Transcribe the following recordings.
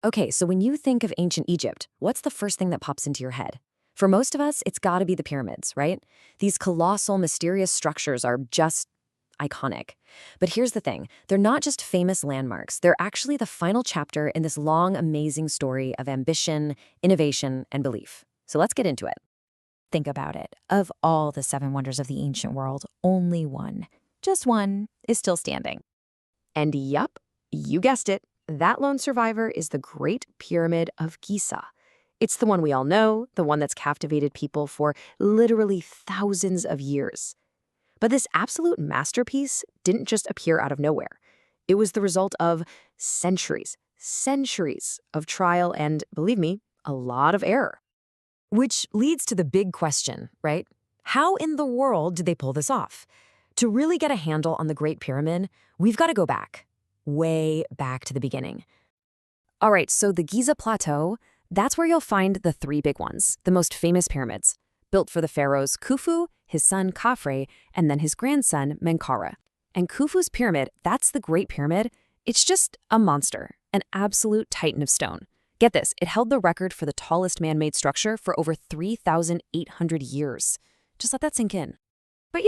Okay, so when you think of ancient Egypt, what's the first thing that pops into your head? For most of us, it's gotta be the pyramids, right? These colossal, mysterious structures are just iconic. But here's the thing, they're not just famous landmarks, they're actually the final chapter in this long, amazing story of ambition, innovation, and belief. So let's get into it. Think about it. Of all the seven wonders of the ancient world, only one, just one, is still standing. And yup, you guessed it, that lone survivor is the Great Pyramid of Giza. It's the one we all know, the one that's captivated people for literally thousands of years. But this absolute masterpiece didn't just appear out of nowhere. It was the result of centuries of trial and, believe me, a lot of error. Which leads to the big question, right? How in the world did they pull this off? To really get a handle on the Great Pyramid, we've got to go back, way back to the beginning. All right, so the Giza Plateau, that's where you'll find the three big ones, the most famous pyramids, built for the pharaohs Khufu, his son Khafre, and then his grandson Menkaure. And Khufu's pyramid, that's the Great Pyramid. It's just a monster, an absolute titan of stone. Get this, it held the record for the tallest man-made structure for over 3,800 years. Just let that sink in. But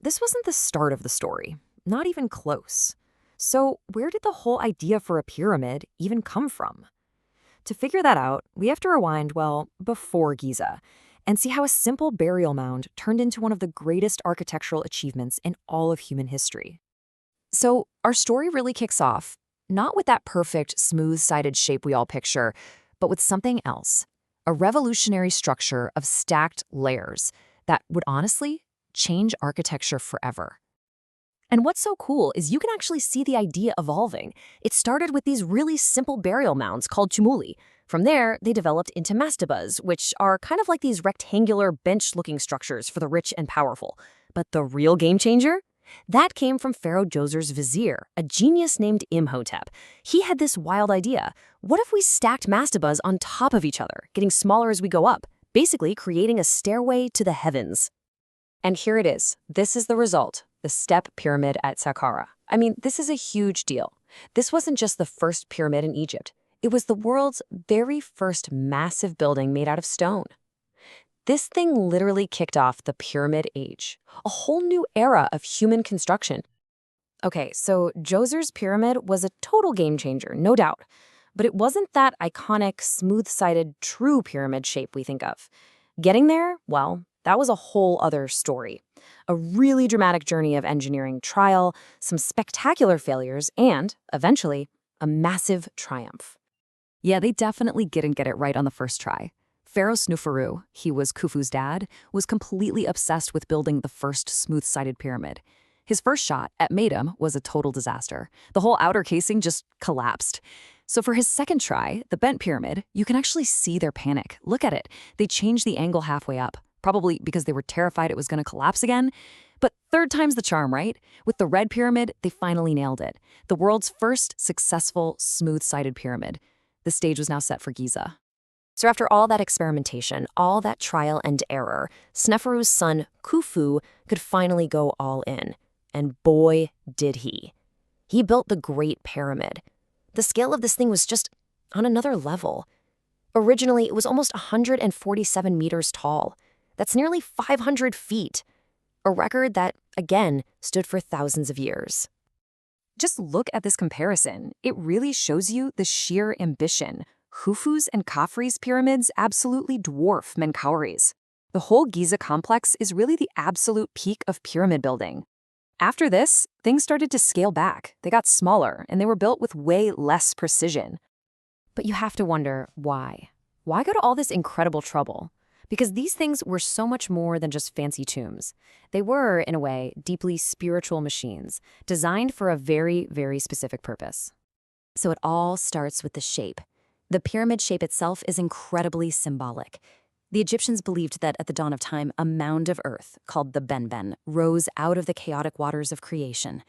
this wasn't the start of the story, not even close. So where did the whole idea for a pyramid even come from? To figure that out, we have to rewind, before Giza, and see how a simple burial mound turned into one of the greatest architectural achievements in all of human history. So our story really kicks off, not with that perfect, smooth-sided shape we all picture, but with something else, a revolutionary structure of stacked layers that would honestly change architecture forever. And what's so cool is you can actually see the idea evolving. It started with these really simple burial mounds called tumuli. From there, they developed into mastabas, which are kind of like these rectangular bench-looking structures for the rich and powerful. But the real game changer? That came from Pharaoh Djoser's vizier, a genius named Imhotep. He had this wild idea. What if we stacked mastabas on top of each other, getting smaller as we go up, basically creating a stairway to the heavens? And here it is. This is the result, the step pyramid at Saqqara. I mean, this is a huge deal. This wasn't just the first pyramid in Egypt. It was the world's very first massive building made out of stone. This thing literally kicked off the Pyramid Age, a whole new era of human construction. Okay, so Djoser's pyramid was a total game changer, no doubt. But it wasn't that iconic, smooth-sided, true pyramid shape we think of. Getting there, that was a whole other story. A really dramatic journey of engineering trial, some spectacular failures, and, eventually, a massive triumph. Yeah, they definitely didn't get it right on the first try. Pharaoh Snuferu, he was Khufu's dad, was completely obsessed with building the first smooth-sided pyramid. His first shot at Madam was a total disaster. The whole outer casing just collapsed. So for his second try, the bent pyramid, you can actually see their panic. Look at it. They changed the angle halfway up, probably because they were terrified it was going to collapse again. But third time's the charm, right? With the red pyramid, they finally nailed it. The world's first successful smooth-sided pyramid. The stage was now set for Giza. So after all that experimentation, all that trial and error, Sneferu's son, Khufu, could finally go all in. And boy, did he. He built the Great Pyramid. The scale of this thing was just on another level. Originally, it was almost 147 meters tall. That's nearly 500 feet. A record that, again, stood for thousands of years. Just look at this comparison. It really shows you the sheer ambition. Khufu's and Khafre's pyramids absolutely dwarf Menkaure's. The whole Giza complex is really the absolute peak of pyramid building. After this, things started to scale back. They got smaller, and they were built with way less precision. But you have to wonder, why? Why go to all this incredible trouble? Because these things were so much more than just fancy tombs. They were, in a way, deeply spiritual machines, designed for a very, very specific purpose. So it all starts with the shape. The pyramid shape itself is incredibly symbolic. The Egyptians believed that at the dawn of time, a mound of earth, called the Benben, rose out of the chaotic waters of creation.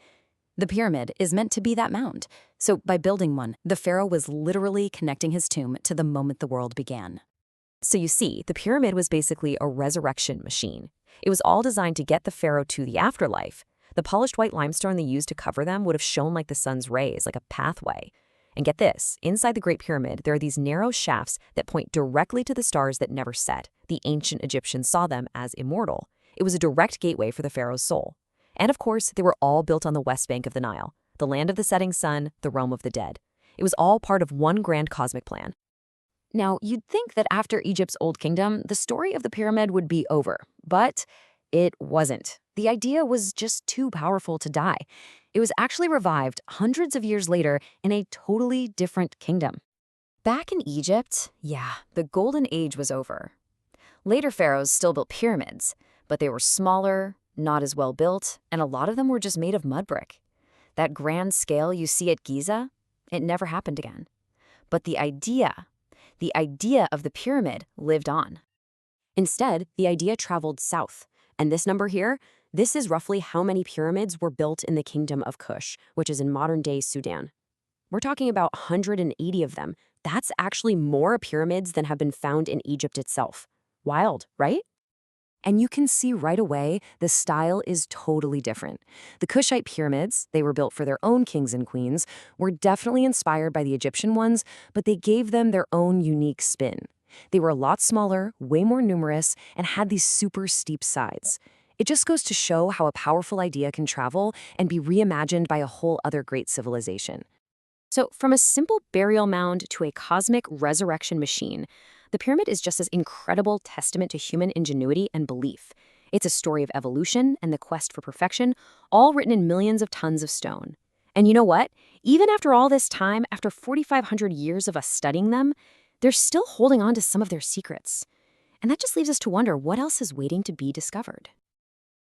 The pyramid is meant to be that mound. So by building one, the pharaoh was literally connecting his tomb to the moment the world began. So you see, the pyramid was basically a resurrection machine. It was all designed to get the pharaoh to the afterlife. The polished white limestone they used to cover them would have shone like the sun's rays, like a pathway. And get this, inside the Great Pyramid, there are these narrow shafts that point directly to the stars that never set. The ancient Egyptians saw them as immortal. It was a direct gateway for the pharaoh's soul. And of course, they were all built on the west bank of the Nile, the land of the setting sun, the realm of the dead. It was all part of one grand cosmic plan. Now, you'd think that after Egypt's Old Kingdom, the story of the pyramid would be over, but it wasn't. The idea was just too powerful to die. It was actually revived hundreds of years later in a totally different kingdom. Back in Egypt, yeah, the golden age was over. Later pharaohs still built pyramids, but they were smaller, not as well built, and a lot of them were just made of mud brick. That grand scale you see at Giza, it never happened again. But the idea of the pyramid lived on. Instead, the idea traveled south. And this number here, this is roughly how many pyramids were built in the kingdom of Kush, which is in modern-day Sudan. We're talking about 180 of them. That's actually more pyramids than have been found in Egypt itself. Wild, right? And you can see right away the style is totally different. The Kushite pyramids, they were built for their own kings and queens, were definitely inspired by the Egyptian ones, but they gave them their own unique spin. They were a lot smaller, way more numerous, and had these super steep sides. It just goes to show how a powerful idea can travel and be reimagined by a whole other great civilization. So from a simple burial mound to a cosmic resurrection machine, the pyramid is just as incredible testament to human ingenuity and belief. It's a story of evolution and the quest for perfection, all written in millions of tons of stone. And you know what? Even after all this time, after 4,500 years of us studying them, they're still holding on to some of their secrets. And that just leaves us to wonder what else is waiting to be discovered.